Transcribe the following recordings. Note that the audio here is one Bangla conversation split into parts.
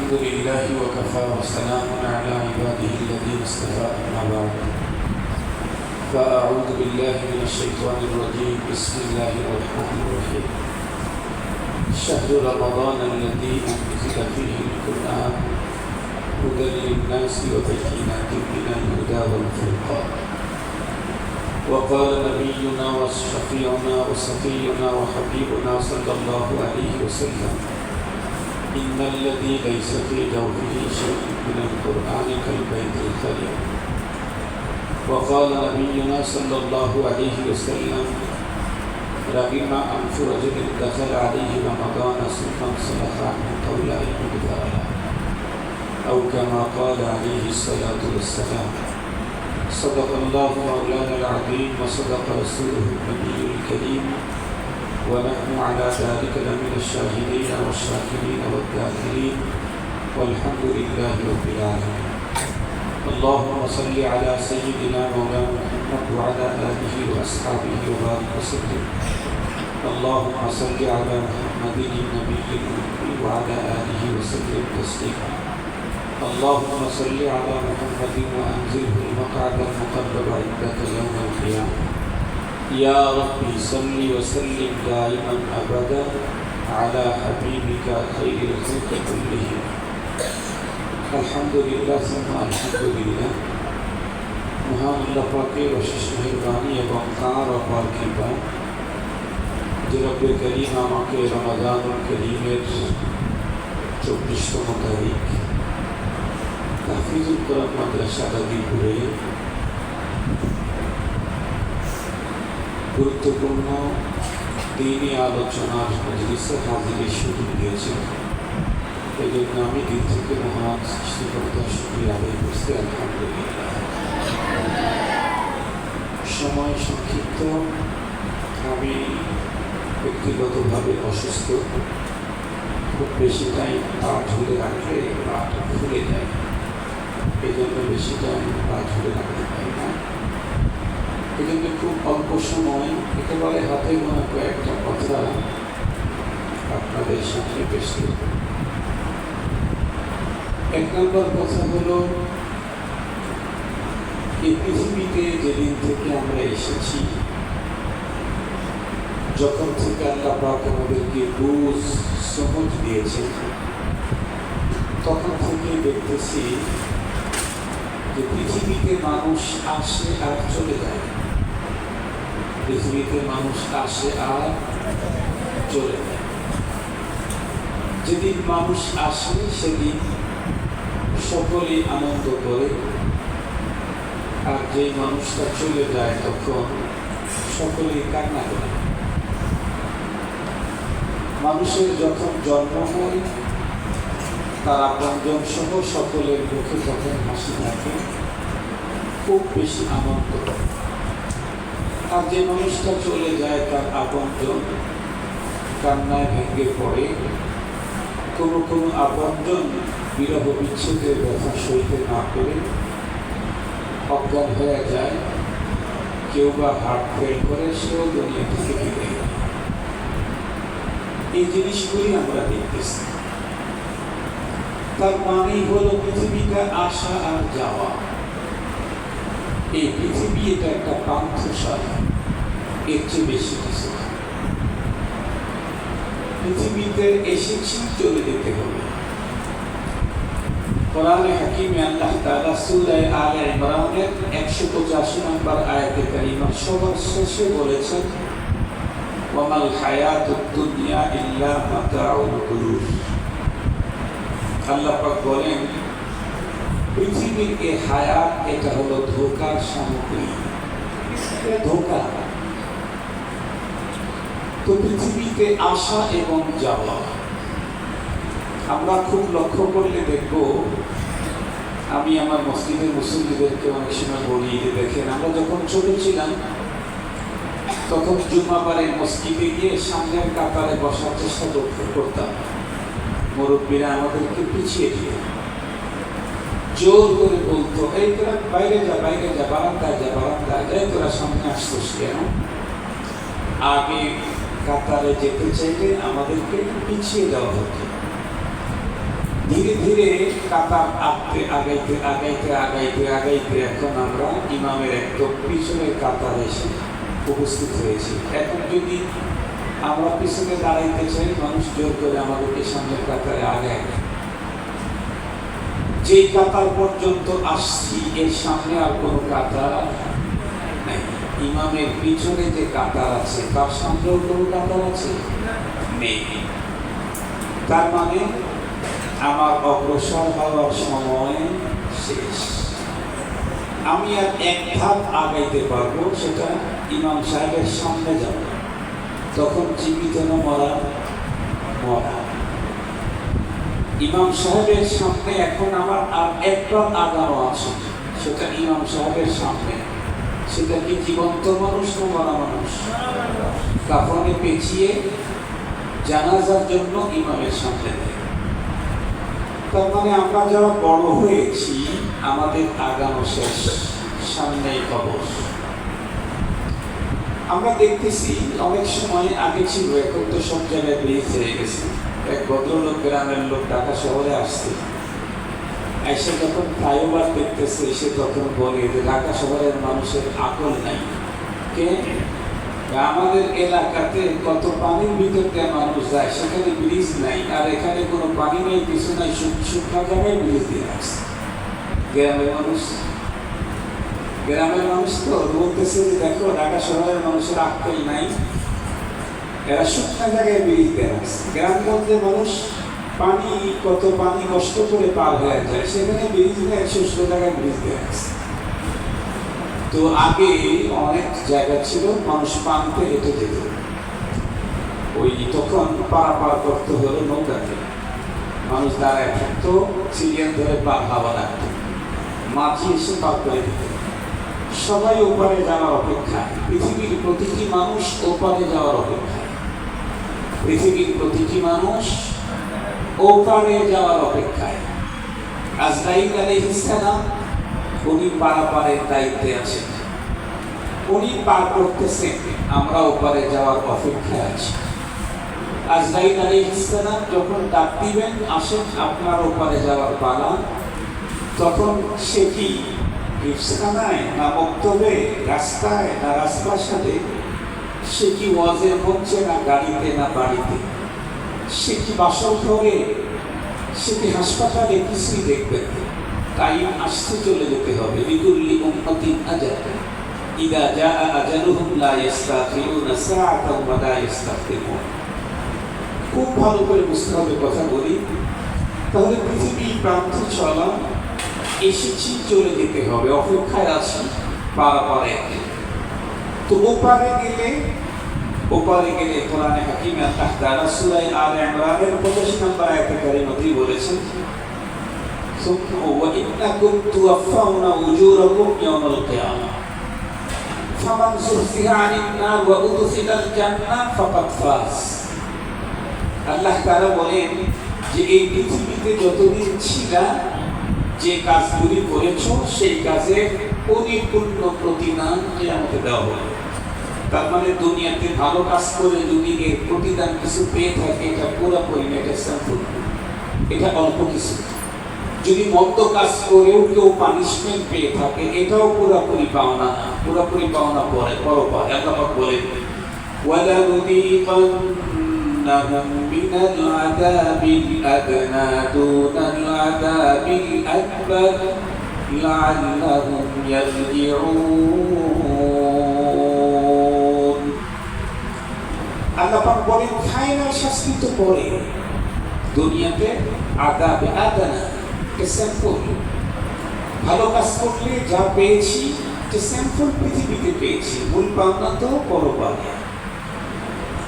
الحمد لله وكفى وسلام على عباده الذين اصطفى أما بعد فأعوذ بالله من الشيطان الرجيم بسم الله الرحمن الرحيم شهر رمضان الذي أنزل فيه القرآن هدى للناس وبينات من الهدى والفرقان وقال نبينا وشفيعنا وصفينا وحبيبنا صلى الله عليه وسلم إن الذي ليس في جوفه شيء من القرآن كالبيت الخليل وقال نبينا صلى الله عليه وسلم رغم أنف رجل دخل عليه رمضان ثم انسلخ عنه طول المدبر أو كما قال عليه الصلاة والسلام صدق الله مولانا العظيم وصدق رسوله النبي الكريم ونحن على ذلك لمن الشاهدين والشاكرين والذاكرين والحمد لله رب العالمين اللهم صل على سيدنا مولانا محمد وعلى آله وأصحابه وبارك وسلم اللهم صل على محمد النبي الأمي وعلى آله وسلم تسليما اللهم صل على محمد وأنزله المقعد المقرب عندك يوم القيامة يا ربي صل وسلم دائما أبدا على حبيبك خير الخلق كلهم الحمد لله ثم الحمد لله মহান আল্লাহ পাকের অশেষ মেহেরবানি এবং তাঁর অপার কৃপা যে রব্বে করিম আমাকে রমাদানুল করিমের 24তম তারিখ তাহফিজুল কোরআন মাদ্রাসা গাজীপুরে গুরুত্বপূর্ণ দ্বীনি আলোচনার মজলিসে হাজিরের সুযোগ দিয়েছেন। এই জন্য আমি দিন থেকে মহান সৃষ্টিকর্তার শুকরিয়া আদায় করছি আলহামদুলিল্লাহ। সময় সংক্ষিপ্ত, আমি ব্যক্তিগতভাবে অসুস্থ, খুব বেশি টাইম পা ঝুলে রাখলে পাটা ফুলে যায়, এই জন্য বেশি টাইম পা ঝুলে রাখতে পারি না। এই জন্য খুব অল্প সময় একেবারে হাতে গোনা কয়েকটা কথা আপনাদের সামনে পেশ করব। এক নম্বর কথা হলো, এই পৃথিবীতে যেদিন থেকে আমরা এসেছি, যখন থেকে আল্লাহ পাক আমাদেরকে বুঝ সমঝ দিয়েছেন, তখন থেকে দেখতেছি যে পৃথিবীতে মানুষ আসে আর চলে যায়। পৃথিবীতে মানুষ আসে আর চলে যায়। যেদিন মানুষ আসে সেদিন সকলেই আনন্দ করে, আর যে মানুষটা চলে যায় তখন সকলেই কান্না করে। মানুষের যখন জন্ম হয় তার আপনজন সহ সকলের মুখে যখন হাসি থাকে, খুব বেশি আনন্দ করে। আর যে মানুষটা চলে যায় তার আপনজন কান্নায় ভেঙে পড়ে। কোনো কোনো আপনজন বিরহ বিচ্ছেদের ব্যথা সইতে না পেরে অজ্ঞান হয়ে যায়, কেউ বা হার্ট ফেল করে, সেও দুনিয়া থেকে বিদায় নেয়। এই জিনিসগুলি আমরা দেখতেছি। তার মানেই হলো পৃথিবীটা আসা আর যাওয়া। এই পৃথিবী এটা একটা পান্থশালা, এর চেয়ে বেশি কিছু। পৃথিবীতে এসেছি, চলে যেতে হবে। কোরআনে হাকিমে আল্লাহ তাআলা সূরা আলে ইমরানের 185 নম্বর আয়াতে কারিমা সবার শেষে বলেছেন, ওয়ামাল হায়াতুদ দুনিয়া ইল্লা মাতাউল গুরুর। আল্লাহ পাক বলেন, পৃথিবীর এই হায়াত এটা হলো ধোঁকার সামগ্রী, ধোঁকা। তো পৃথিবীতে আসা এবং যাওয়া আমরা খুব লক্ষ্য করলে দেখব। আমি আমার মসজিদের মুসল্লিদেরকে অনেক সময় বলি যে দেখেন, আমরা যখন ছোট ছিলাম তখন জুম্মাবারে মসজিদে গিয়ে সামনের কাতারে বসার চেষ্টা করতাম। মুরব্বীরা আমাদেরকে পিছিয়ে দিয়ে জোর করে বলতো, এই তোরা বাইরে যা, বাইরে যা, বারান্দায় যা, বারান্দায় যা, তোরা সামনে আসতোস কেন? আগে কাতারে যেতে চাইলে আমাদেরকে পিছিয়ে দেওয়া হতো। ধীরে ধীরে কাতার আগাইতে এখন আমরা ইমামের একদম পিছনের কাতারে এসে উপস্থিত হয়েছি। এখন যদি আমরা পিছনে দাঁড়াইতে চাই, মানুষ জোর করে আমাদেরকে সামনের কাতারে আগায়। যে কাতার পর্যন্ত আসছি এর সামনে আর কোনো কাতার নেই। ইমামের পিছনে যে কাতার আছে তার সামনেও কোনো কাতার আছে নেই। তার মানে আমার অগ্রসর হওয়ার সময় শেষ। আমি আর এক ধাপ আগাইতে পারবো, সেটা ইমাম সাহেবের সামনে যাব। তখন জীবিত না মরা? মরা। ইমাম সাহেবের সামনে এখন আমার আর একবার আগানো আছে, সেটা ইমাম সাহেবের সামনে। সেটা কি জীবন্ত মানুষ না মরা মানুষ? কাফনে পেঁচিয়ে জানাজার জন্য ইমামের সামনে দেয়। তার মানে আমরা যারা বড় হয়েছি আমাদের আগানো শেষ, সামনেই কবর। আমরা দেখতেছি অনেক সময় আগে ছিল, এখন তো সব জায়গায় ব্রিজ হয়ে গেছে। এক ভদ্রলোক, গ্রামের লোক, ঢাকা শহরে আসছে, এসে যখন ফ্লাইওভার দেখতেছে সে তখন বলে যে ঢাকা শহরের মানুষের আকল নাই। কে? আমাদের এলাকাতে কত পানির ভিতর দিয়ে মানুষ যায়, সেখানে ব্রিজ নাই, আর এখানে কোনো পানি নেই, কিছু নাই, শুকনো জায়গায় ব্রিজ দিয়ে রাখছে। গ্রামের মানুষ তো বলতেছে যে দেখো ঢাকা শহরের মানুষের আকল নাই, এরা শুকনো জায়গায় ব্রিজ দিয়ে রাখছে। গ্রামগঞ্জের মানুষ কত পানি কষ্ট করে পার হয়ে যায়, সেখানে ব্রিজ নেই, শুষ্ক জায়গায় ব্রিজ দিয়ে রাখছে। তো আগে অনেক জায়গা ছিল মানুষ পানিতে হেঁটে যেত, ওই তখন পারাপার করতে হলো নৌকাতে। মানুষ দাঁড়ায় থাকতো, সিরিয়ান ধরে হাওয়া রাখতো, মাঝি এসে পার করে দিত। সবাই ওপারে যাওয়ার অপেক্ষায়, পৃথিবীর প্রতিটি মানুষ ওপারে যাওয়ার অপেক্ষায়, পৃথিবীর প্রতিটি মানুষ ওপারে যাওয়ার অপেক্ষায়। আজরাইল আলাইহিস সালাম উনি পারাপারের দায়িত্বে আছেন, উনি পার করতেছেন, আমরা ওপারে যাওয়ার অপেক্ষায় আছি। আজরাইল আলাইহিস সালাম যখন ডাক দিবেন, আসেন আপনার ওপারে যাওয়ার পালা, তখন সে কি রিকশায় না বক্তব্যে, রাস্তায় না রাজপ্রাসাদে, সে কি ওয়াজের মঞ্চে না গাড়িতে না বাড়িতে, সে কি বাসঘরে, সে কি হাসপাতালে, কিছুই দেখবেন। তাই আসতে চলে যেতে হবে। লিকুল্লি উম্মাতিন আজাল, ইযা জাআ আজালুহুম লা ইস্তাখিরুনা সাআতান ওয়া লা ইস্তাকদিমুন। খুব ভালো করে বুঝতে হবে কথা বলি। তাহলে পৃথিবীর প্রান্তে চলা, এসেছি, চলে যেতে হবে, অপেক্ষায় আছি পারাপারে। তো ওপারে গেলে কোরআনে হাকিমে আল্লাহ তাআলা সূরা আলে ইমরানের 85 নম্বর আয়াতে কারিমাতেই বলেছেন, وَإِنَّكُمْ تُوَفَّوْنَ أُجُورَكُمْ يَوْمَ الْقِيَامَةِ فَمَنْ زُحْزِحَ عَنِ النَّارِ وَأُدْخِلَ الْجَنَّةَ فَقَدْ فَازَ। আল্লাহ তাআলা বলেন যে এই পৃথিবীতে যতদিন ছিলা, যে কাজগুলি করেছো সেই কাজের পরিপূর্ণ প্রতিদান কিয়ামতে দেওয়া হবে। তার মানে দুনিয়াতে ভালো কাজ করে যদি এর প্রতিদান কিছু পেয়ে থাকে, এটা পুরোপুরি, এটা স্যাম্পল, এটা অল্প কিছু। যদি মন্দ কাজ করেও কেউ পানিশমেন্ট পেয়ে থাকে, এটাও পুরোপুরি পাওনা না, পুরোপুরি পাওনা পরে পরপারে। আল্লাহ বলেন وَلَنُذِيقَنَّهُم مِّنَ الْعَذَابِ الْأَدْنَىٰ دُونَ الْعَذَابِ الْأَكْبَرِ لَعَلَّهُمْ يَرْجِعُونَ। আল্লাহ পাক বলেন ফাইনাল শাস্তি তো পরে, দুনিয়াতে আযাবে আদনা, স্যাম্পল। ভালো কাজ করলে যা পেয়েছি, স্যাম্পল পৃথিবীতে পেয়েছি, মূল পাওনা তো পরপারে।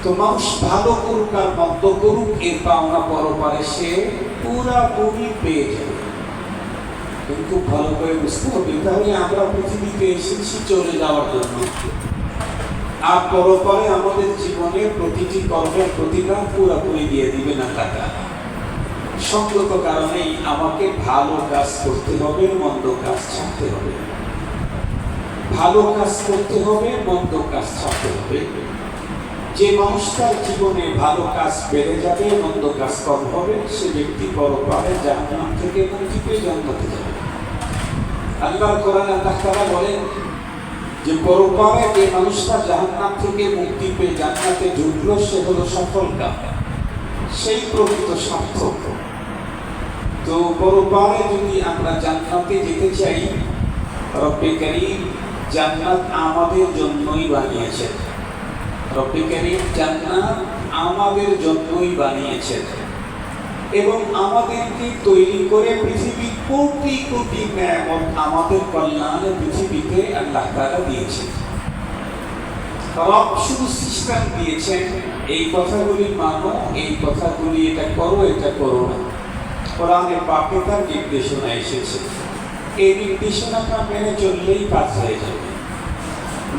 তো মানুষ ভালো করুক আর মন্দ করুক, এর পাওনা পরপারে সে পুরাপুরি পেয়ে যাবে। কিন্তু ভালো করে বুঝতে হবে, তাহলে আমরা পৃথিবীতে এসেছি চলে যাওয়ার জন্য, আর পরপারে আমাদের জীবনের প্রতিটি কর্মের প্রতিদান পুরাপুরি দিয়ে দিবে না টাকা। সঙ্গত কারণেই আমাকে ভালো কাজ করতে হবে, মন্দ কাজ ছাড়তে হবে। ভালো কাজ করতে হবে, মন্দ কাজ ছাড়তে হবে। যে মানুষটার জীবনে ভালো কাজ বেড়ে যাবে, মন্দ কাজ কম হবে, সে ব্যক্তি পরপারে জাহান্নাম থেকে মুক্তি পেয়ে জান্নাতে যাবে। আল্লাহর কোরআনে আল্লাহ তাআলা বলেন যে পরপারে যে মানুষটা জাহান্নাম থেকে মুক্তি পেয়ে জান্নাতে ঢুকলো সে হলো সফলকাম, সেই প্রকৃত সার্থক। তো পরপারে যদি আমরা জান্নাতে যেতে চাই, রব্বে কারীম জান্নাত আমাদের জন্যই বানিয়েছেন। রব্বে কারীম জান্নাত আমাদের জন্যই বানিয়েছেন এবং আমাদেরকে তৈরি করে পৃথিবীর কোটি কোটি নেয়ামত আমাদের কল্যাণে পৃথিবীতে আল্লাহ তাআলা দিয়েছেন। রব শুধু সিস্টেম দিয়েছেন, এই কথাগুলি মানো, এই কথাগুলি এটা করো, এটা করো না। কোরআনে পাকে তার নির্দেশনা এসেছে, এই নির্দেশনাটা মেনে চললেই কাজ হয়ে যাবে।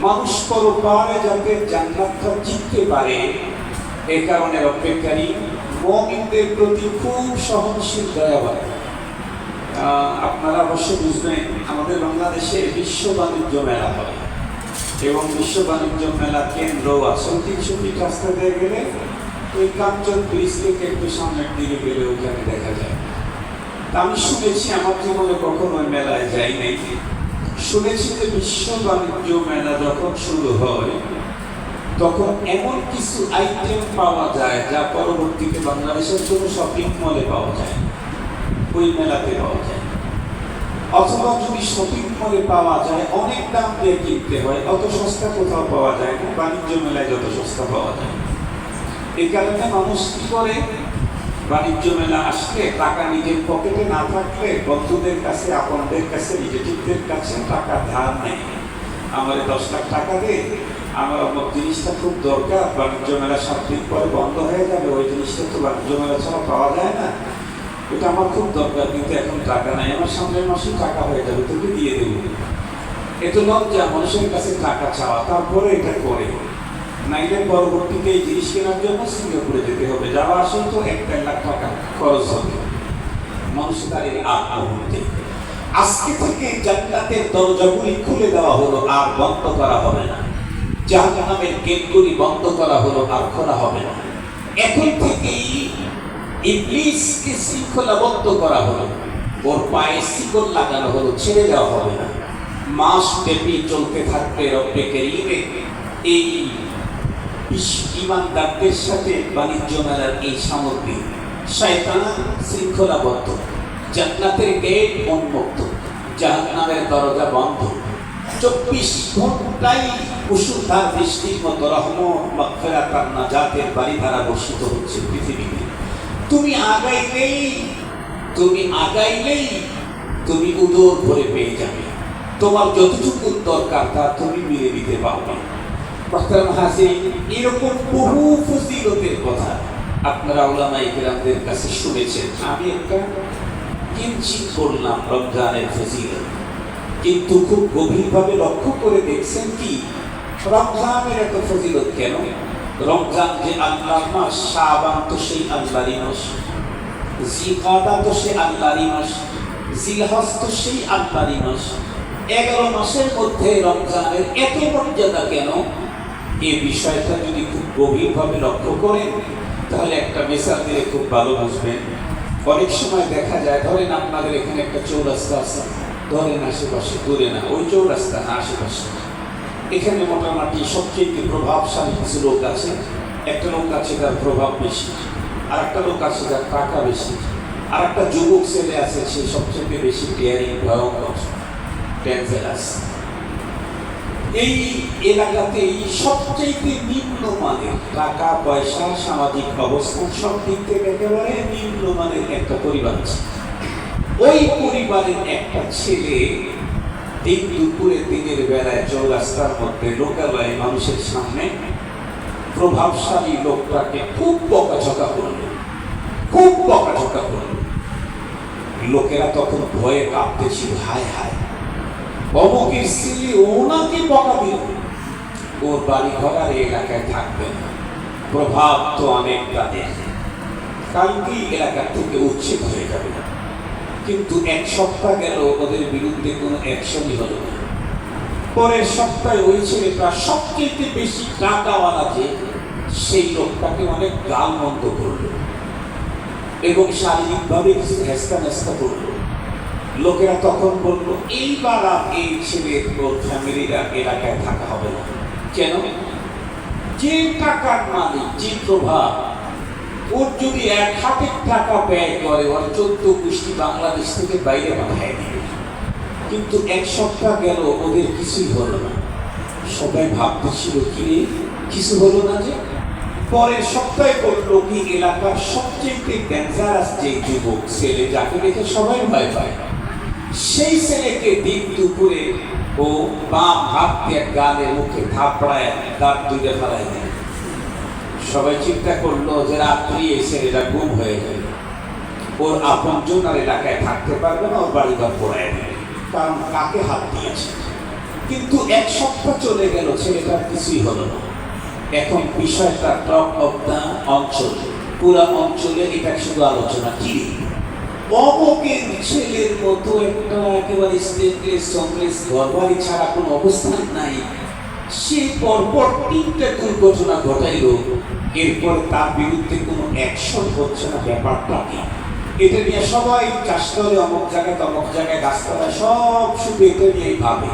মানুষ পরপারে যাতে জান্নাতটা জিততে পারে, এ কারণে রব্বে কারীম মুমিনদের প্রতি খুব সহনশীল, দয়াবান। আপনারা অবশ্য বুঝবেন, আমাদের বাংলাদেশে বিশ্ব বাণিজ্য মেলা হয় এবং বিশ্ব বাণিজ্য মেলা কেন্দ্র আছে 300 ফিট রাস্তা দিয়ে গেলে ওই কাঞ্চন ব্রিজ থেকে একটু সামনের দিকে গেলে ওখানে দেখা যায়। আমি শুনেছি, আমার জীবনে কখনো ওই মেলায় যাই নাই, শুনেছি যে বিশ্ব বাণিজ্য মেলা যখন শুরু হয় তখন এমন কিছু আইটেম পাওয়া যায় যা পরবর্তীতে বাংলাদেশের কোনো শপিং মলে পাওয়া যায়, ওই মেলাতে পাওয়া যায়। অথবা যদি শপিং মলে পাওয়া যায় অনেক দাম দিয়ে কিনতে হয়, অত সস্তা কোথাও পাওয়া যায় না, বাণিজ্য মেলায় যত সস্তা পাওয়া যায়। এই কারণে মানুষ কি করে, বাণিজ্য মেলা আসলে টাকা নিজের পকেটে না থাকলে বন্ধুদের কাছে, আপনদের কাছে, রিলেটিভদের কাছে টাকা ধার নেয়। আমার 10 লাখ টাকা দে, আমার অমুক জিনিসটা খুব দরকার, বাণিজ্য মেলা 7 দিন পরে বন্ধ হয়ে যাবে, ওই জিনিসটা তো বাণিজ্য মেলা ছাড়া পাওয়া যায় না, এটা আমার খুব দরকার, কিন্তু এখন টাকা নাই, আমার সামনের মাসে টাকা হয়ে যাবে, তোকে দিয়ে দেবো। এত লজ্জা মানুষের কাছে টাকা চাওয়া, তারপরে এটা করে, নাইলে পরবর্তীতে এই জিনিস কেনার জন্য সিঙ্গাপুরে যেতে হবে, যাওয়া আসেও তো 1-1.5 লাখ টাকা খরচ হবে। মানুষ তার এই মুহূর্তে আজকে থেকে জান্নাতের দরজাগুলি খুলে দেওয়া হলো, আর বন্ধ করা হবে না। জাহান্নামের গেটগুলি বন্ধ করা হলো, আর খোলা হবে না। এখন থেকেই ইবলিসকে শৃঙ্খলাবদ্ধ করা হলো, ওর পায়ে শিকল লাগানো হলো, ছেড়ে দেওয়া হবে না। মাস ব্যাপী চলতে থাকবে রব্বে কারীমের এই ঈমানদারদের সাথে বাণিজ্য মেলার এই সামগ্রী। শয়তান শৃঙ্খলাবদ্ধ, জান্নাতের গেট উন্মুক্ত, জাহান্নামের দরজা বন্ধ। 24 ঘন্টাই মুষলধার বৃষ্টির মতো রহমত, মাগফিরাত আর নাজাতের বারিধারা বর্ষিত হচ্ছে পৃথিবীতে। তুমি আগাইলেই তুমি উদর ভরে পেয়ে যাবে, তোমার যতটুকু দরকার তা তুমি মিলে দিতে পারবে। এরকম বহু ফজিলতের কথা আপনারা উলামায়ে কেরামদের কাছে শুনেছেন। আমি একটা কিঞ্চিত করলাম রমজানের ফজিলত, কিন্তু খুব গভীরভাবে লক্ষ্য করে দেখছেন কি রমজানের এত ফজিলত কেন? রমজান যে আল্লাহর মাস, শাবান তো সেই আল্লাহরই মাস, জিলকাদা তো সেই আল্লাহরই মাস, জিলহজ তো সেই আল্লাহরই মাস। 11 মাসের মধ্যে রমজানের এত মর্যাদা কেন? এই বিষয়টা যদি খুব গভীরভাবে লক্ষ্য করেন তাহলে একটা মিসাল দিলে খুব ভালো বুঝবেন। অনেক সময় দেখা যায়, ধরেন আপনাদের এখানে একটা চৌরাস্তা আছে, ধরেন আশেপাশে, দূরে না, ওই চৌরাস্তা না, আশেপাশে এখানে মোটামুটি সবচেয়ে প্রভাবশালী কিছু লোক আছে। একটা লোক আছে যার প্রভাব বেশি, আর একটা লোক আছে যার টাকা বেশি, আর একটা যুবক ছেলে আছে সে সবচেয়ে বেশি ডেয়ারিং, ভয়ঙ্কর, ডেঞ্জারাস। এই এলাকাতেই সবচেয়ে নিম্নমানের টাকা পয়সা, সামাজিক অবস্থান সব দিক থেকে একেবারে নিম্নমানের একটা পরিবার আছে। ওই পরিবারের একটা ছেলে দিন দুপুরে, দিনের বেলায় চৌরাস্তার মধ্যে লোকালয়ে মানুষের সামনে প্রভাবশালী লোকটাকে খুব বকাঝকা করল, খুব বকাঝকা করল। লোকেরা তখন ভয়ে কাঁপতেছিল, হায় হায় অমুকের ছেলে ওনাকে বকা দিল, ওর বাড়ি ঘর আর এলাকায় থাকবে না, প্রভাব তো অনেক তাদের, কালকেই এলাকা থেকে উচ্ছেদ হয়ে যাবে। কিন্তু 1 সপ্তাহ গেল, ওদের বিরুদ্ধে কোনো অ্যাকশনই হলো না। পরের সপ্তাহে ওই ছেলেটা সবচেয়ে বেশি টাকাওয়ালা যে সেই লোকটাকে অনেক গালমন্দ করলো এবং শারীরিকভাবে কিছু হেস্তা নেস্তা করলো। লোকেরা তখন বললো এইবার আর এই ছেলের ওর ফ্যামিলিরা এলাকায় থাকা হবে না। কেন? যে টাকার মালিক, যে প্রভাব, ওর যদি 1,000 টাকা ব্যয় করে ওর 14 গোষ্ঠী বাংলাদেশ থেকে বাইরে পাঠায় দিবে। কিন্তু 1 সপ্তাহ গেল, ওদের কিছুই হলো না। সবাই ভাবতেছিল কি কিছু হলো না যে? পরের সপ্তাহে বললো কি এলাকার সবচেয়ে ডেঞ্জারাস যে যুবক ছেলে, যাকে দেখে সবাই ভয় পায়, সেই ছেলেকে দিন দুপুরে ও বাম হাত দিয়ে গালে মুখে থাপড়ায় দাঁত দুইটা ফেলাই দেয়। সবাই চিন্তা করলো যে রাত্রি এই ছেলেটা গুম হয়ে যাবে, ওর আপনজন আর এলাকায় থাকতে পারবে না, ওর বাড়িঘর পোড়ায় দেবে, কারণ কাকে হাত দিয়েছে। কিন্তু 1 সপ্তাহ চলে গেল, ছেলেটার কিছুই হলো না। এখন বিষয়টা টপ অফ দা অঞ্চল, পুরা অঞ্চলে এটা শুধু আলোচনা। কি অবকের ছেলের মতো একটা একেবারে স্টেটলেস সংলেস ঘরবাড়ি ছাড়া কোনো অবস্থান নাই, সে পরপর 3টা দুর্ঘটনা ঘটাইল, এরপর তার বিরুদ্ধে কোনো অ্যাকশন হচ্ছে না। ব্যাপারটা কি? এটা নিয়ে সবাই চাষ করে, অমুক জায়গায় তমুক জায়গায় গাছতলায়, সব শুধু এটা নিয়েই ভাবে।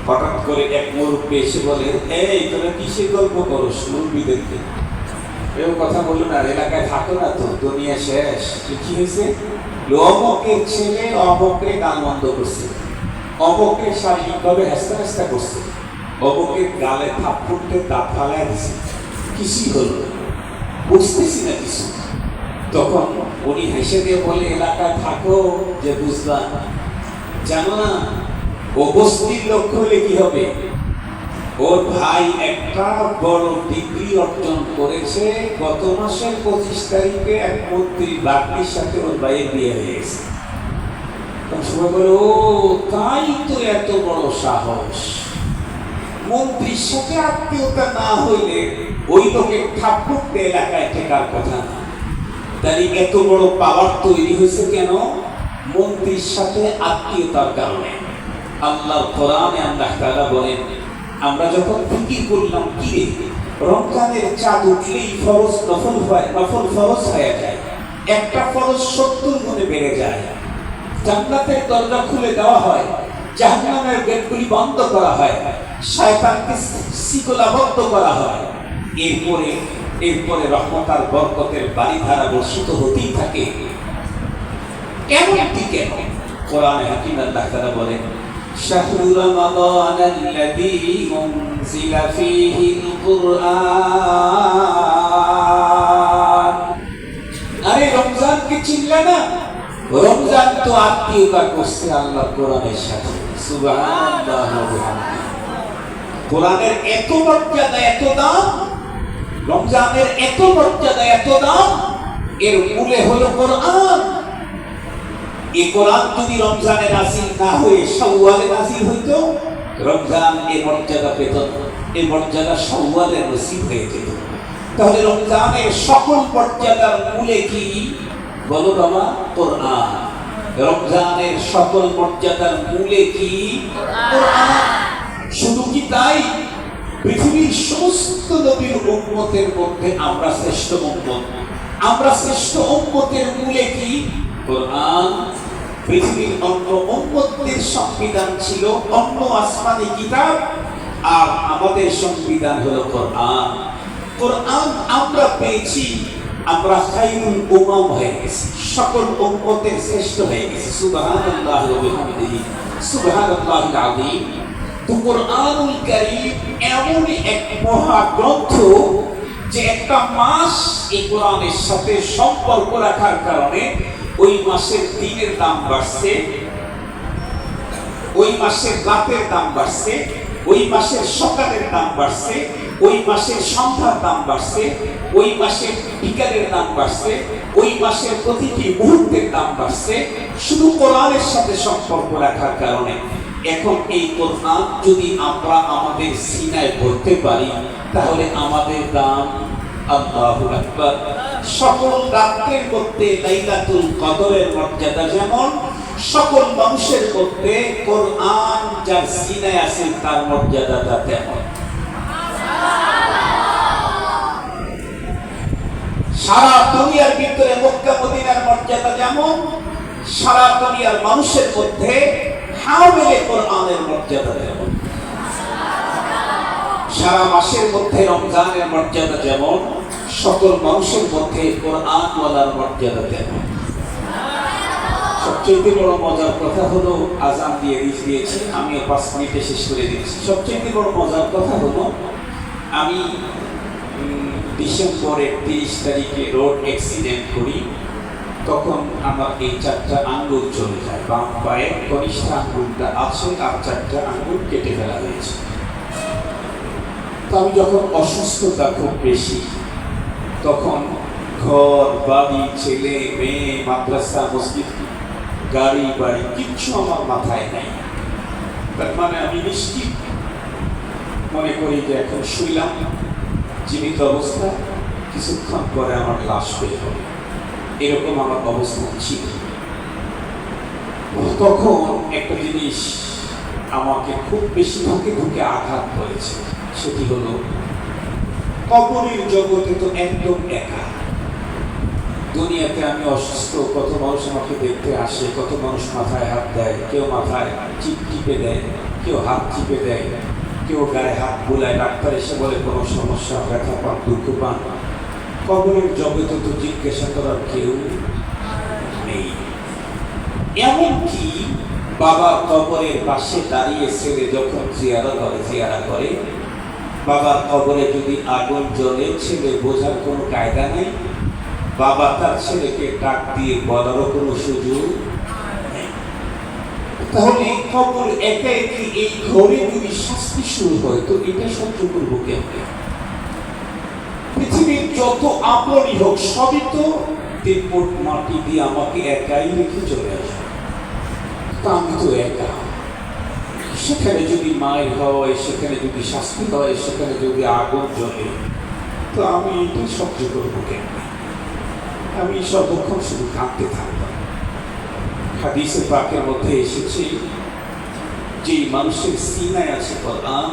হঠাৎ করে এক মুরব্বী এসে বলে, এই তোরা কিসের গল্প করো মুরব্বীদেরকে? এও কথা বললো না, এলাকায় থাকো না তো, দুনিয়া শেষ। কি হয়েছে? অমকের ছেলে অমককে গালমন্দ করছে, অমকের শারীরিকভাবে হেস্তা হেস্তা করছে, অমকের গালে থাপ্পড়ে দাঁত ফালায় দিছে, কিছুই হলো না, বুঝতেছি না কিছু। তখন উনি হেসে দিয়ে বলে, এলাকায় থাকো যে বুঝলাম, জানো না ও বস্তির লক্ষ্য হলে কি হবে? ওর ভাই একটা বড় ডিগ্রি অর্জন করেছে, গত মাসের 25 তারিখে এক মন্ত্রী বাগ্নির সাথে ওর ভাইয়ের বিয়ে হয়ে গেছে। সবাই বলে, ও তাই তো, এত বড় সাহস! মন্ত্রীর সাথে আত্মীয়তা না হইলে ওই লোকের ঠাকুরতে এলাকায় ঠেকার কথা না। তাই এত বড় পাওয়ার তৈরি হয়েছে কেন? মন্ত্রীর সাথে আত্মীয়তার কারণে। আল্লাহর কোরআনে আল্লাহ তাআলা বলেন, আমরা যখন ফিকির করলাম কি রে, রমজানের চাঁদ উঠলেই ফরজ নফল হয়, নফল ফরজ হয়ে যায়, একটা ফরজ 70 গুণে বেড়ে যায়, জান্নাতের দরজা খুলে দেওয়া হয়, জাহান্নামের গেটগুলি বন্ধ করা হয়, শয়তানকে শিকলাবদ্ধ করা হয়, এরপরে রহমত আর বরকতের বাড়িধারা বর্ষিত হতেই থাকে। এমনটি কেন? কোরআনে হাকিম আল্লাহ তাআলা বলেন, শাহরু রমাদান আল্লাযী উনজিলা ফীহিল কুরআন। আরে রমজান কি চিনলে না? রমজান তো আত্মীয়তা করছে আল্লাহ কোরআনের সাথে। সুবহানাল্লাহ ওয়া বিহামদিহি। কোরআনের এত মর্যাদা, এত দাম, রমজানের এত মর্যাদা, এত দাম, এর মূলে হলো কোরআন। এই কোরআন যদি রমজানে নাযিল না হয়ে শাওয়ালে নাযিল হইতো, রমজান এই মর্যাদা পেত না, এই মর্যাদা শাওয়ালে নসিব হয়ে যেত। তাহলে রমজানের সকল মর্যাদার মূলে কি? বলো বাবা, কোরআন। রমজানের সকল মর্যাদার মূলে কি? কোরআন। শুধু কি তাই? পৃথিবীর সমস্ত নবীর উম্মতের মধ্যে আমরা শ্রেষ্ঠ উম্মত। আমরা শ্রেষ্ঠ উম্মতের মূলে কি? কোরআন। পৃথিবীর অন্য উম্মতদের সংবিধান ছিল অন্য আসমানি কিতাব, আর আমাদের সংবিধান হলো কোরআন। কোরআন আমরা পেয়েছি, আমরা খায়রুল উমাম হয়ে গেছি, সকল উম্মতের শ্রেষ্ঠ হয়ে গেছি। সুবহানাল্লাহ ওয়া বিহামদিহি, সুবহানাল্লাহিল আযীম। তো কোরআনুল কারীম এমন এক মহাগ্রন্থ যে একটা মাস এই কোরআনের সাথে সম্পর্ক রাখার কারণে ওই মাসের দিনের দাম বাড়ছে, ওই মাসের রাতের দাম বাড়ছে, ওই মাসের সকালের দাম বাড়ছে, ওই মাসের সন্ধ্যার দাম বাড়ছে, ওই মাসের বিকালের দাম বাড়ছে, ওই মাসের প্রতিটি মুহূর্তের দাম বাড়ছে, শুধু কোরআনের সাথে সম্পর্ক রাখার কারণে। এখন এই কোরআন যদি আমরা আমাদের সিনায় পড়তে পারি, তাহলে আমাদের দাম, আল্লাহু আকবার। সকল রাতের মধ্যে লাইলাতুল কদরের মর্যাদা যেমন, সকল মানুষের মধ্যে কোরআন যার সিনায় আছে তার মর্যাদাটা তেমন। সারা দুনিয়ার ভিতরে মক্কা মদিনার মর্যাদা যেমন, সারা দুনিয়ার মানুষের মধ্যে হামিলে কোরআনের মর্যাদা যেমন, সারা মাসের মধ্যে রমজানের মর্যাদা যেমন, সকল মানুষের মধ্যে কোরআনওয়ালার মর্যাদা তেমন। সবচেয়ে বড় মজার কথা হলো, আজান দিয়েছি, আমি 5 মিনিটে শেষ করে দিচ্ছি। সবচেয়ে বড় মজার কথা হলো, আমি ডিসেম্বরের 30 তারিখে রোড অ্যাক্সিডেন্ট করি। তখন আমার এই 4টা আঙ্গুল চলে যায়, বাম পায়ের কনিষ্ঠ আঙ্গুলটা আছে আর 4টা আঙ্গুল কেটে ফেলা হয়েছে। তো আমি যখন অসুস্থতা খুব বেশি, তখন ঘর বাড়ি, ছেলে মেয়ে, মাদ্রাসা, মসজিদ, গাড়ি বাড়ি কিচ্ছু আমার মাথায় নাই। তার মানে আমি নিশ্চিত মনে করি যে এখন শুইলাম জীবিত অবস্থা, কিছুক্ষণ পরে আমার লাশ বের হবে, এরকম আমার অবস্থা ছিল। তখন একটা জিনিস আমাকে খুব বেশি ঢুকে আঘাত করেছে, সেটি হলো কবরের জগতে তো একদম একা। দুনিয়াতে আমি অসুস্থ, কত মানুষ আমাকে দেখতে আসে, কত মানুষ মাথায় হাত দেয়, কেউ মাথায় টিপে দেয়, কেউ হাত টিপে দেয়, কেউ গায়ে হাত বোলায়, ডাক্তার এসে বলে কোনো সমস্যা, ব্যথা পান, দুঃখ পান। কবরের জগতে তো জিজ্ঞাসা করার কেউ নেই। এমনকি বাবার কবরের পাশে দাঁড়িয়ে ছেলে যখন জিয়ারা করে, বাবার কবরে যদি আগুন জ্বলে, ছেলে বোঝার কোনো কায়দা নেই, বাবা তার ছেলেকে ডাক দিয়ে বলারও কোনো সুযোগ নেই। তাহলে কবর একা একই এই ঘরে যদি শাস্তি শুরু হয়, তো এটা সহ্য করবো কেমন? পৃথিবীর যত আপনই হোক, সবই তো তিনপট মাটি দিয়ে আমাকে একাই রেখে চলে আসবে। তা আমি তো একা। সেখানে যদি মায়ের হয়, সেখানে যদি শাস্তি হয়, সেখানে যদি আগুন জ্বলে, তো আমি এটা সহ্য করবো কেন? আমি সর্বক্ষণ শুধু কাঁদতে থাকতাম। হাদিসে পাকের মধ্যে এসেছে, যে মানুষের সিনায় আছে কোরআন,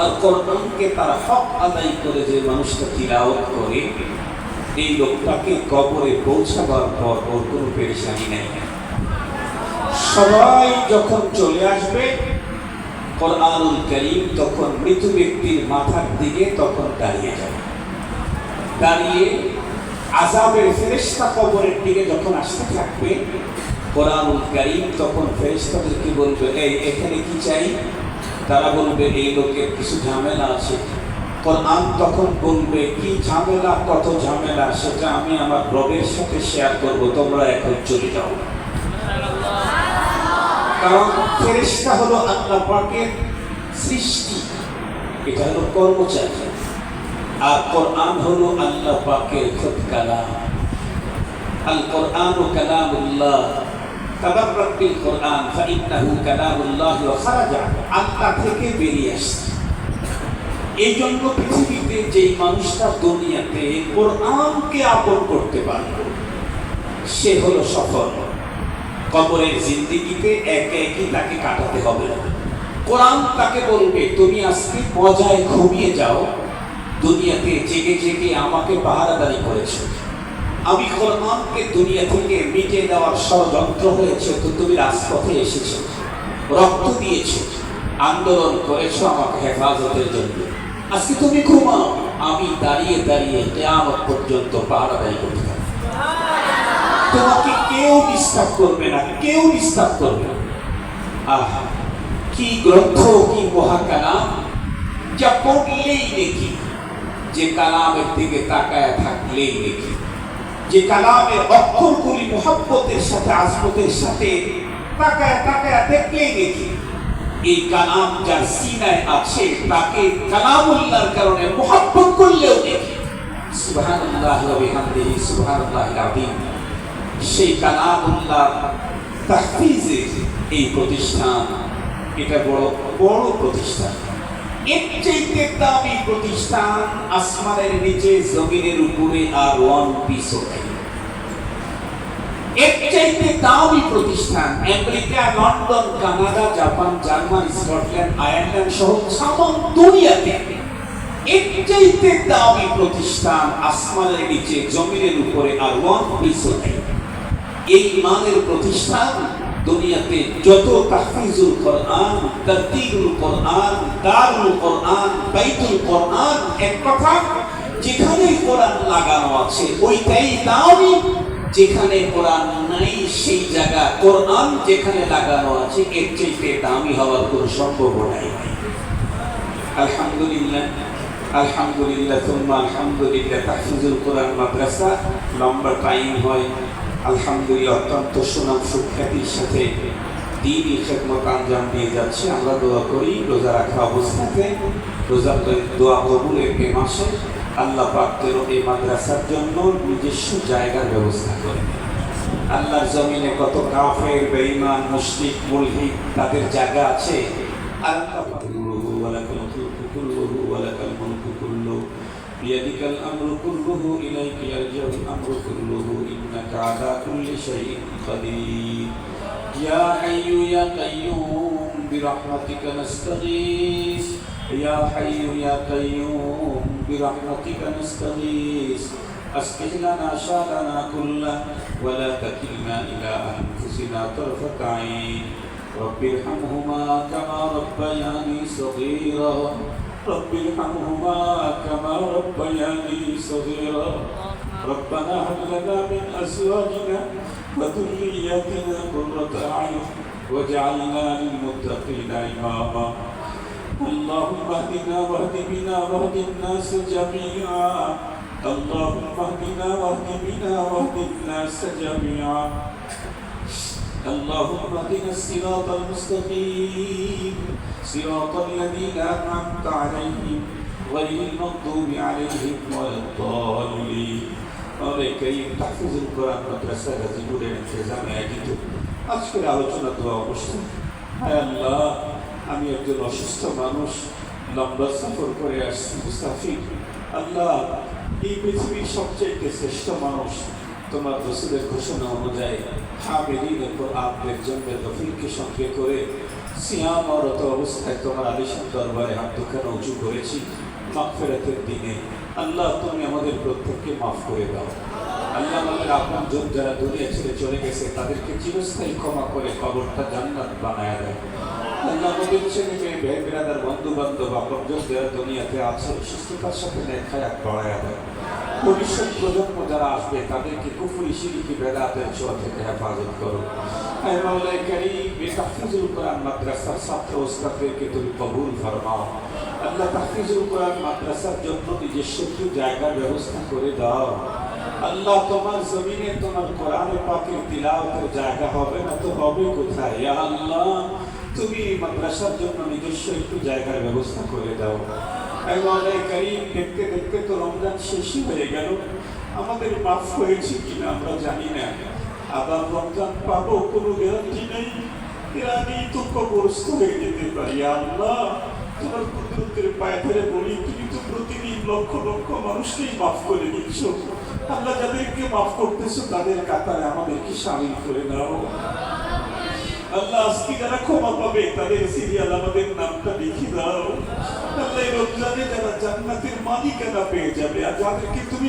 আর কোরআনকে তারা হক আদায় করে যে মানুষটা তিলাওয়াত করে, এই লোকটাকে কবরে পৌঁছাবার পর ওর কোনো পেরেশানি নেই। সবাই যখন চলে আসবে, কোরআনুল কারীম তখন মৃত ব্যক্তির মাথার দিকে তখন দাঁড়িয়ে যাবে। দাঁড়িয়ে আযাবের ফেরেশতা কবরের দিকে যখন আসতে থাকবে, কোরআনুল কারীম তখন ফেরেশতাদেরকে বলবে, এই এখানে কি চাই? তারা বলবে, এই লোকের কিছু ঝামেলা আছে। কোরআন তখন বলবে, কি ঝামেলা? কত ঝামেলা, সেটা আমি আমার রবের সাথে শেয়ার করব, তোমরা এখন চলে যাও। কারণ ফেরেশতা হলো আল্লাহ পাকের সৃষ্টি, এটা হলো কর্মচারী, আর কোরআন হলো আল্লাহ পাকের খুদ কালাম। আল কোরআনু কালামুল্লাহ, তাবাররাক বিল কোরআন ফাইন্নাহু কালামুল্লাহ ওয়া খারাজা, আল্লাহ থেকে বেরিয়ে আসছে। এই জন্য পৃথিবীতে যেই মানুষটা দুনিয়াতে কোরআনকে আপন করতে পারবে, সে হলো সফল। কবরের জিন্দেগিতে একে একে তাকে কাটাতে হবে না। কোরআন তাকে বলবে, তুমি আজকে মজায় ঘুমিয়ে যাও, দুনিয়াতে জেগে জেগে আমাকে পাহারাদারি করেছো, আমি কোরআনকে দুনিয়া থেকে মিটিয়ে দেওয়ার ষড়যন্ত্র হয়েছে, তো তুমি রাজপথে এসেছো, রক্ত দিয়েছো, আন্দোলন করেছো আমাকে হেফাজতের জন্য। আজকে তুমি ঘুমাও, আমি দাঁড়িয়ে দাঁড়িয়ে কিয়ামত পর্যন্ত পাহারাদারি করতে থাকবো। তোমাকে কেউ ডিস্টার্ব করবে না, কেউ ডিস্টার্ব করবে না। আহা, কি গ্রন্থ, কি মহাকালাম, যা পড়লেই দেখি, যে কালামের দিকে তাকায় থাকলেই দেখি, যে কালামের অক্ষরগুলি মুহাব্বতের সাথে, আজমতের সাথে তাকায় তাকায় দেখলেই দেখি, এই কালাম যার সিনায় আছে, তাকে কালামুল্লাহর কারণে মুহাব্বত করলেও দেখি। সুবহানাল্লাহি ওয়া বিহামদিহি সুবহানাল্লাহিল আযীম। সেই কালামুল্লাহ তাহফিজের এই প্রতিষ্ঠান, এটা বড় বড় প্রতিষ্ঠান। এর চাইতে দামি প্রতিষ্ঠান আসমানের নিচে, জমিনের উপরে আর ওয়ান পিসও নেই। এর চাইতে দামি প্রতিষ্ঠান America, London, Canada, Japan, German, Scotland, Ireland সহ সারা দুনিয়াতে এর চাইতে দামি প্রতিষ্ঠান আসমানের নিচে জমিনের উপরে আর ওয়ান পিসও নেই। এই মানের প্রতিষ্ঠান দুনিয়াতে যত তাহফিজুল কোরআন, তারতিলুল কোরআন, দারুল কোরআন, বাইতুল কোরআন, এক কথা যেখানে কোরআন লাগানো আছে ওইটাই দামি, যেখানে কোরআন নাই সেই জায়গা কোরআন যেখানে লাগানো আছে এর চাইতে দামি হওয়ার কোনো সম্ভাবনা নাই। আলহামদুলিল্লাহ, আলহামদুলিল্লাহ, তুম্মা আলহামদুলিল্লাহ। তাহফিজুল কোরআন মাদ্রাসা লম্বা টাইম হয়, আলহামদুলিল্লাহ অত্যন্ত সুনাম সুখ্যাতির সাথে দ্বীনি খেদমত আঞ্জাম দিয়ে যাচ্ছে। আমরা দোয়া করি রোজা রাখা অবস্থাতে রোজা দোয়া কবুলের এই মাসে আল্লাহ পাক যেন এই মাদ্রাসার জন্য নিজস্ব জায়গার ব্যবস্থা করে। আল্লাহর জমিনে কত কাফের, বেঈমান, মুশরিক, মুলহিদ তাদের জায়গা আছে। আল্লাহ পাক ওয়ালাকাল মুলকু কুল্লুহু ওয়ালাকাল মুলকু কুল্লুহু বিয়াদিকাল আমরু কুল্লুহু ইলাইকা ইয়ারজিউল আমরু কুল্লুহু ইন্নাকা আলা কুল্লি শাইইন কাদির। ইয়া হাইয়্যু ইয়া কাইয়্যুম বিরহমাতিকা নাস্তাগীস। ইয়া হাইয়্যু ইয়া কাইয়্যুম বিরহমাতিকা নাস্তাগীস। أصلح لنا شأننا كله ولا تكلنا إلى أنفسنا طرفة عين. رب ارحمهما كما ربياني صغيرا. رب ارحمهما كما ربياني صغيرا. ربنا هب لنا من أزواجنا وذرياتنا قرة أعين واجعلنا للمتقين إماما. اللهم اهدنا واهد بنا واهد الناس جميعا. اللهم اهدنا واهد بنا واهد الناس جميعا. اللهم اهدنا الصراط المستقيم صراط الذين أنعمت عليهم غير المغضوب عليهم ولا الضالين. مولاي كريم তাহফিজুল কোরআন মাদ্রাসা গাজীপুরের ইন্তেজামে আয়োজিত আজকের আলোচনা দোয়া অনুষ্ঠান। হায় আল্লাহ, আমি একজন অসুস্থ মানুষ, লম্বা সফর করে আসছি, মুসাফির। আল্লাহ, এই পৃথিবীর সবচেয়ে শ্রেষ্ঠ মানুষ তোমার রাসূলের ঘোষণা অনুযায়ী হামিদিনের পর আপনার জন্য তৌফিককে সঙ্গে করে সিয়ামরত অবস্থায় তোমার আলিশান দরবারে হাত দুখানা উঁচু করেছি মাগফিরাতের দিনে। আল্লাহ, তুমি আমাদের প্রত্যেককে মাফ করে দাও। আল্লাহ, আমাদের আপনজন যারা দুনিয়া ছেড়ে চলে গেছে তাদেরকে চিরস্থায়ী ক্ষমা করে কবরটা জান্নাত বানায় দেয়। আল্লাহ, আমাদের ছেলে মেয়ে, ভাই বিরাদার, বন্ধু বান্ধব, আপনজন যারা দুনিয়াতে আছে সুস্থতার সাথে নেক হায়াত বাড়ায় দেয়। ভবিষ্যৎ প্রজন্ম যারা আসবে তাদেরকে কুফরি, শিরকি, বেদাতের ছোঁয়া থেকে হেফাজত করো। আয় মাওলানা কারীম, এই তাহফিজুল কোরআন মাদ্রাসার ছাত্র ওস্তাদদেরকে তুমি কবুল ফরমাও। আল্লাহ, তাহফিজুল কোরআন মাদ্রাসার জন্য নিজস্ব একটু জায়গার ব্যবস্থা করে দাও। আল্লাহ, তোমার জমিনে তোমার কোরআনে পাকের তিলাওয়াতের জায়গা হবে না তো হবে কোথায়? ইয়া আল্লাহ, তুমি মাদ্রাসার জন্য নিজস্ব একটু জায়গার ব্যবস্থা করে দাও। আয় মাওলানা কারীম, দেখতে দেখতে তো রমজান শেষই হয়ে গেল। আমাদের মাফ হয়েছে কিনা আমরা জানি না। আবার রমজান পাবো কোনো গ্যারান্টি নেই। এর আগেই তো কবরস্থ হয়ে যেতে পারি। আল্লাহ, তোমার কুদরতের পায়ে ধরে বলি, তুমি তো প্রতিদিন লক্ষ লক্ষ মানুষকেই মাফ করে দিচ্ছ। আল্লাহ, যাদেরকে মাফ করতেছো তাদের কাতারে আমাদেরকে শামিল করে নাও। আল্লাহ, আজকে যারা ক্ষমা পাবে তাদের সিরিয়াল আমাদের নামটা লিখে দাও। আল্লাহ, এই রমজানে যারা জান্নাতের মালিকানা পেয়ে যাবে আর যাদেরকে তুমি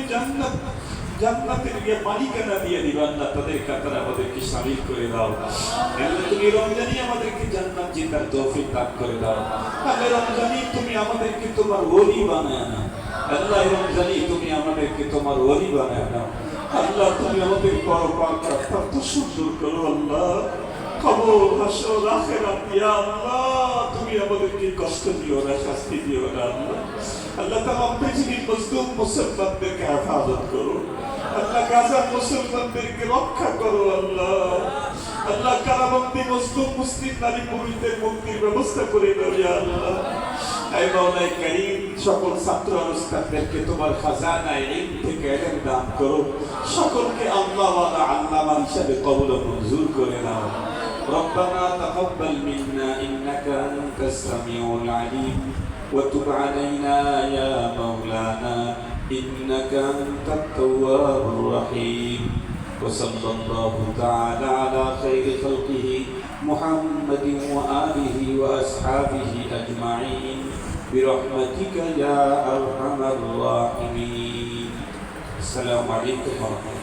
জান্নাতের মালিকানা দিয়ে দিবা, আল্লাহ তাদের কাতারে আমাদেরকে শামিল করে দাও। আল্লাহ, তুমি রমজানে আমাদেরকে জান্নাত জেতার তৌফিক দান করে দাও। আল্লাহ, রমজানে তুমি আমাদেরকে তোমার ওলি বানায় নাও। আল্লাহ, রমজানে তুমি আমাদেরকে তোমার ওলি বানায় নাও। আল্লাহ, তুমি আমাদের পরপাকটা অত্যন্ত সুন্দর করো। আল্লাহ, কবর, হাসর, আখিরাত, ইয়া আল্লাহ, তুমি আমাদেরকে কষ্ট দিও না, শাস্তি দিও না। আল্লাহ, তামাম পৃথিবীর মজলুম মুসলমানদেরকে হেফাজত করো। আল্লাহ, গাজার মুসলমানদেরকে রক্ষা করো। আল্লাহ, কারাবন্দী মজলুম মুসলিম নারী পুরুষদের মুক্তির ব্যবস্থা করে দাও। ইয়া আল্লাহ, আয় মাওলানা কারীম, সকল ছাত্র ওস্তাদদেরকে তোমার খাজানায়ে ইলম থেকে ইলম দান করো। সকলকে আল্লাহওয়ালা আল্লামা হিসাবে কবুল ও মঞ্জুর করে নাও। ربنا تقبل منا إنك أنت السميع العليم وتب علينا يا مولانا إنك أنت التواب الرحيم. وصلى الله تعالى على خير خلقه محمد وآله وأصحابه أجمعين برحمتك يا أرحم الراحمين. السلام عليكم ورحمة الله.